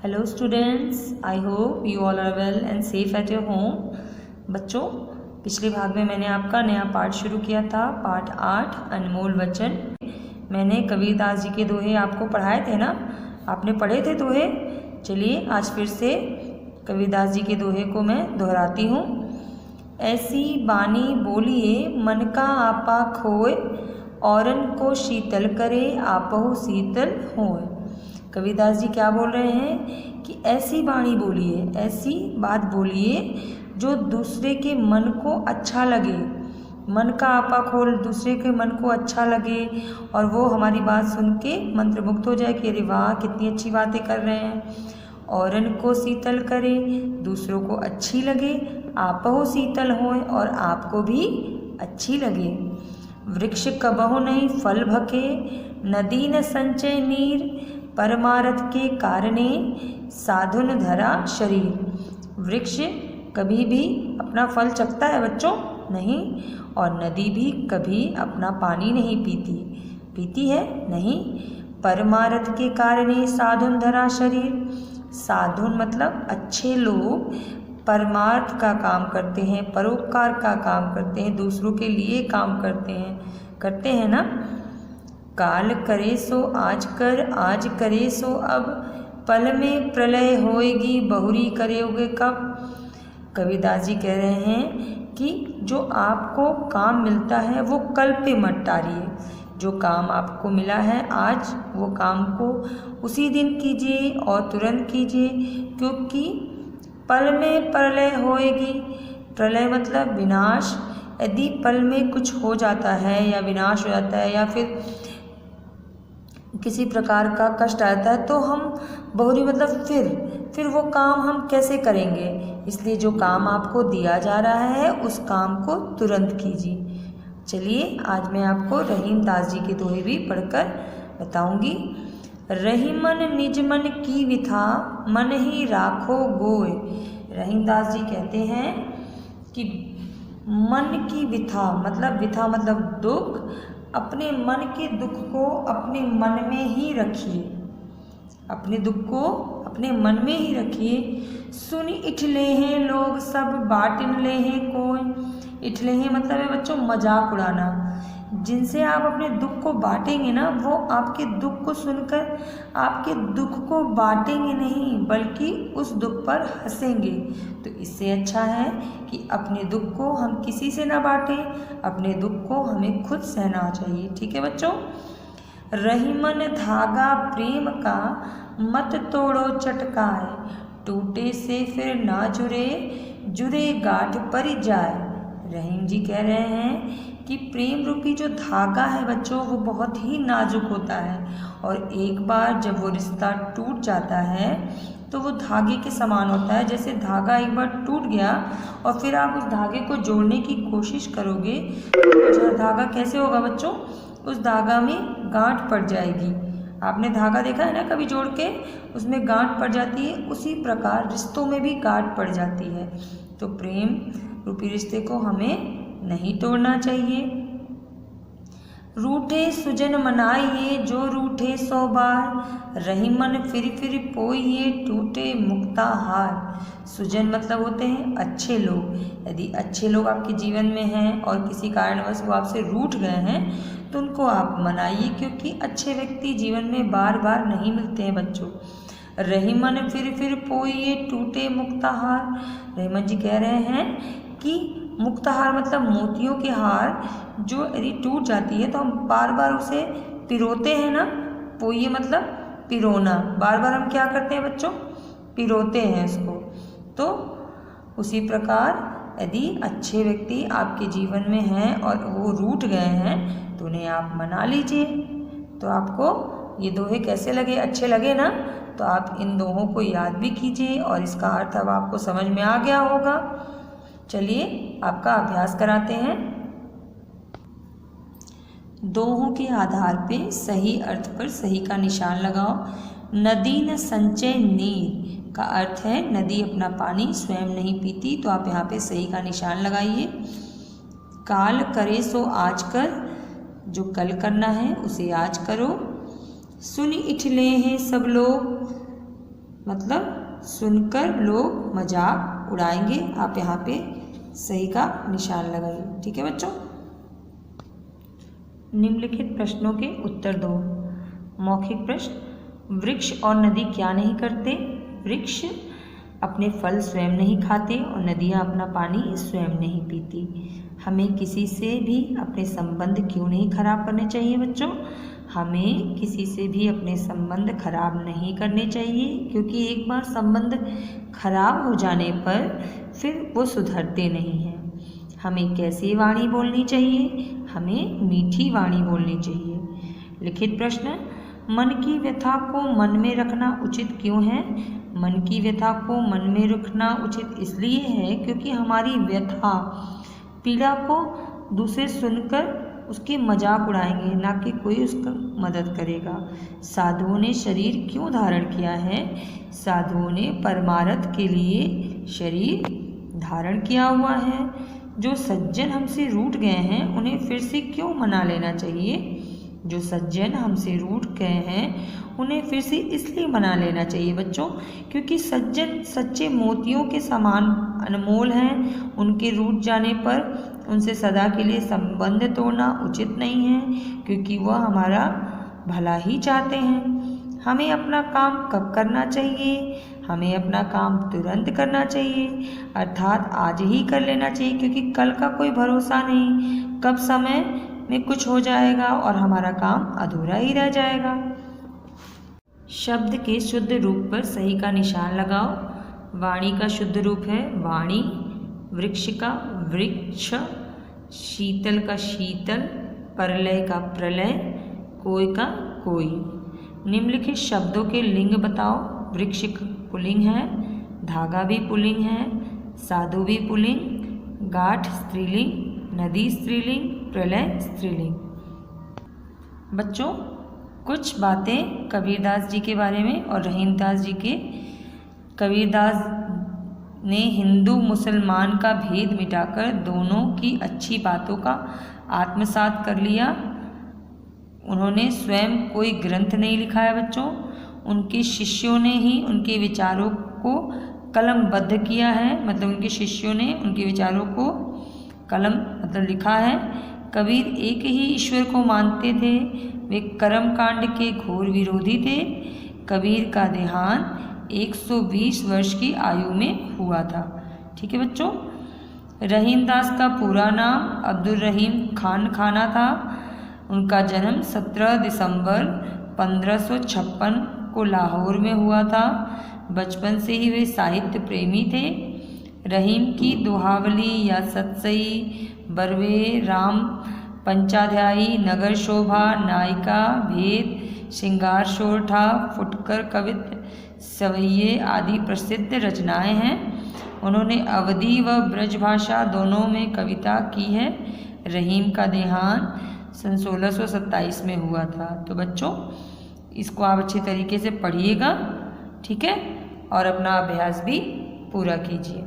Hello students, I hope you all are well and safe at your home. बच्चों, पिछले भाग में मैंने आपका नया पाठ शुरू किया था, पाठ 8 अनमोल वचन। मैंने कबीरदास जी के दोहे आपको पढ़ाए थे ना, आपने पढ़े थे दोहे। चलिए आज फिर से कबीरदास जी के दोहे को मैं दोहराती हूँ। ऐसी बानी बोलिए मन का आपा खोए, औरन को शीतल करे आपहु शीतल होए। कबीरदास जी क्या बोल रहे हैं कि ऐसी वाणी बोलिए, ऐसी बात बोलिए जो दूसरे के मन को अच्छा लगे, मन का आपा खोल, दूसरे के मन को अच्छा लगे और वो हमारी बात सुन के मंत्रमुग्ध हो जाए कि अरे वाह कितनी अच्छी बातें कर रहे हैं। औरन को शीतल करे, दूसरों को अच्छी लगे, आपहु शीतल होए और आपको भी अच्छी लगे। वृक्ष कबहु नहीं फल भके, नदी न संचय नीर, परमारथ के कारणे साधुन धरा शरीर। वृक्ष कभी भी अपना फल चखता है बच्चों? नहीं। और नदी भी कभी अपना पानी नहीं पीती है? नहीं। परमारथ के कारणे साधुन धरा शरीर। साधुन मतलब अच्छे लोग परमार्थ का काम करते हैं, परोपकार का काम करते हैं, दूसरों के लिए काम करते हैं ना। काल करे सो आज कर, आज करे सो अब, पल में प्रलय होएगी बहुरी करोगे कब। कबीरदास जी कह रहे हैं कि जो आपको काम मिलता है वो कल पे मत टारिए। जो काम आपको मिला है आज, वो काम को उसी दिन कीजिए और तुरंत कीजिए, क्योंकि पल में प्रलय होएगी। प्रलय मतलब विनाश। यदि पल में कुछ हो जाता है या विनाश हो जाता है या फिर किसी प्रकार का कष्ट आता है तो हम बहुरी मतलब फिर वो काम हम कैसे करेंगे। इसलिए जो काम आपको दिया जा रहा है उस काम को तुरंत कीजिए। चलिए आज मैं आपको रहीम दास जी के दोहे भी पढ़कर बताऊंगी। रहीमन निज मन की विथा, मन ही राखो गोय। रहीम दास जी कहते हैं कि मन की विथा मतलब दुख, अपने मन के दुख को अपने मन में ही रखिए, अपने दुख को अपने मन में ही रखिए। सुन इठले हैं लोग सब बाटिन ले हैं कोई। इठले हैं मतलब है बच्चों मजाक उड़ाना। जिनसे आप अपने दुख को बांटेंगे ना, वो आपके दुख को सुनकर आपके दुख को बांटेंगे नहीं बल्कि उस दुख पर हंसेंगे। तो इससे अच्छा है कि अपने दुख को हम किसी से ना बांटें, अपने दुख को हमें खुद सहना चाहिए। ठीक है बच्चों। रहीमन धागा प्रेम का, मत तोड़ो चटकाए, टूटे से फिर ना जुरे गांठ पर जाए। रहीम जी कह रहे हैं कि प्रेम रूपी जो धागा है बच्चों वो बहुत ही नाजुक होता है और एक बार जब वो रिश्ता टूट जाता है तो वो धागे के समान होता है। जैसे धागा एक बार टूट गया और फिर आप उस धागे को जोड़ने की कोशिश करोगे तो धागा कैसे होगा बच्चों? उस धागा में गांठ पड़ जाएगी। आपने धागा देखा है ना कभी जोड़ के, उसमें गांठ पड़ जाती है। उसी प्रकार रिश्तों में भी गांठ पड़ जाती है। तो प्रेम रूपी रिश्ते को हमें नहीं तोड़ना चाहिए। रूठे सुजन मनाइए जो रूठे 100 बार, रहीमन फिर पोइए टूटे मुक्ता हार। सुजन मतलब होते हैं अच्छे लोग। यदि अच्छे लोग आपके जीवन में हैं और किसी कारणवश वो आपसे रूठ गए हैं तो उनको आप मनाइए, क्योंकि अच्छे व्यक्ति जीवन में बार बार नहीं मिलते हैं बच्चों। रहीमन फिर पोइए टूटे मुक्ता हार। रहीमन जी कह रहे हैं कि मुक्ताहार मतलब मोतियों के हार जो यदि टूट जाती है तो हम बार बार उसे पिरोते हैं ना। पोइए मतलब पिरोना, बार बार हम क्या करते हैं बच्चों? पिरोते हैं इसको। तो उसी प्रकार यदि अच्छे व्यक्ति आपके जीवन में हैं और वो रूठ गए हैं तो उन्हें आप मना लीजिए। तो आपको ये दोहे कैसे लगे? अच्छे लगे ना? तो आप इन दोहों को याद भी कीजिए और इसका अर्थ अब आपको समझ में आ गया होगा। चलिए आपका अभ्यास कराते हैं। दोहों के आधार पे सही अर्थ पर सही का निशान लगाओ। नदी न संचय नीर का अर्थ है नदी अपना पानी स्वयं नहीं पीती, तो आप यहाँ पे सही का निशान लगाइए। काल करे सो आज कर, जो कल करना है उसे आज करो। सुन इठले हैं सब लोग, मतलब सुनकर लोग मजाक उड़ाएंगे। आप यहाँ पे सही का निशान लगाइए। ठीक है बच्चों। निम्नलिखित प्रश्नों के उत्तर दो। मौखिक प्रश्न, वृक्ष और नदी क्या नहीं करते? वृक्ष अपने फल स्वयं नहीं खाते और नदियाँ अपना पानी स्वयं नहीं पीती। हमें किसी से भी अपने संबंध क्यों नहीं खराब करने चाहिए बच्चों? हमें किसी से भी अपने संबंध खराब नहीं करने चाहिए, क्योंकि एक बार संबंध खराब हो जाने पर फिर वो सुधरते नहीं हैं। हमें कैसी वाणी बोलनी चाहिए? हमें मीठी वाणी बोलनी चाहिए। लिखित प्रश्न, मन की व्यथा को मन में रखना उचित क्यों है? मन की व्यथा को मन में रखना उचित इसलिए है क्योंकि हमारी व्यथा, पीड़ा को दूसरे सुनकर उसके मजाक उड़ाएंगे, ना कि कोई उसका मदद करेगा। साधुओं ने शरीर क्यों धारण किया है? साधुओं ने परमार्थ के लिए शरीर धारण किया हुआ है। जो सज्जन हमसे रूठ गए हैं उन्हें फिर से क्यों मना लेना चाहिए? जो सज्जन हमसे रूठ गए हैं उन्हें फिर से इसलिए मना लेना चाहिए बच्चों, क्योंकि सज्जन सच्चे मोतियों के समान अनमोल हैं। उनके रूठ जाने पर उनसे सदा के लिए संबंध तोड़ना उचित नहीं है, क्योंकि वह हमारा भला ही चाहते हैं। हमें अपना काम कब करना चाहिए? हमें अपना काम तुरंत करना चाहिए, अर्थात आज ही कर लेना चाहिए, क्योंकि कल का कोई भरोसा नहीं, कब समय में कुछ हो जाएगा और हमारा काम अधूरा ही रह जाएगा। शब्द के शुद्ध रूप पर सही का निशान लगाओ। वाणी का शुद्ध रूप है वाणी, वृक्ष का वृक्ष, शीतल का शीतल, प्रलय का प्रलय, कोई का कोई। निम्नलिखित शब्दों के लिंग बताओ। वृक्ष पुल्लिंग है, धागा भी पुल्लिंग है, साधु भी पुल्लिंग, गाठ स्त्रीलिंग, नदी स्त्रीलिंग, प्रलय स्त्रीलिंग। बच्चों, कुछ बातें कबीरदास जी के बारे में और रहीमदास जी के। कबीरदास ने हिंदू मुसलमान का भेद मिटाकर दोनों की अच्छी बातों का आत्मसात कर लिया। उन्होंने स्वयं कोई ग्रंथ नहीं लिखा है बच्चों, उनके शिष्यों ने ही उनके विचारों को कलमबद्ध किया है, मतलब उनके शिष्यों ने उनके विचारों को कलम मतलब लिखा है। कबीर एक ही ईश्वर को मानते थे, वे कर्मकांड के घोर विरोधी थे। कबीर का देहांत 120 वर्ष की आयु में हुआ था। ठीक है बच्चों। रहीमदास का पूरा नाम अब्दुल रहीम खान खाना था। उनका जन्म 17 दिसंबर 1556 को लाहौर में हुआ था। बचपन से ही वे साहित्य प्रेमी थे। रहीम की दोहावली या सतसई, बरवे, राम पंचाध्यायी, नगर शोभा, नायिका, भेद, श्रृंगार शोरठा, फुटकर कवित्व, सवैये आदि प्रसिद्ध रचनाएं हैं। उन्होंने अवधी व ब्रज भाषा दोनों में कविता की है। रहीम का देहांत सन 1627 में हुआ था। तो बच्चों, इसको आप अच्छे तरीके से पढ़िएगा, ठीक है, और अपना अभ्यास भी पूरा कीजिए।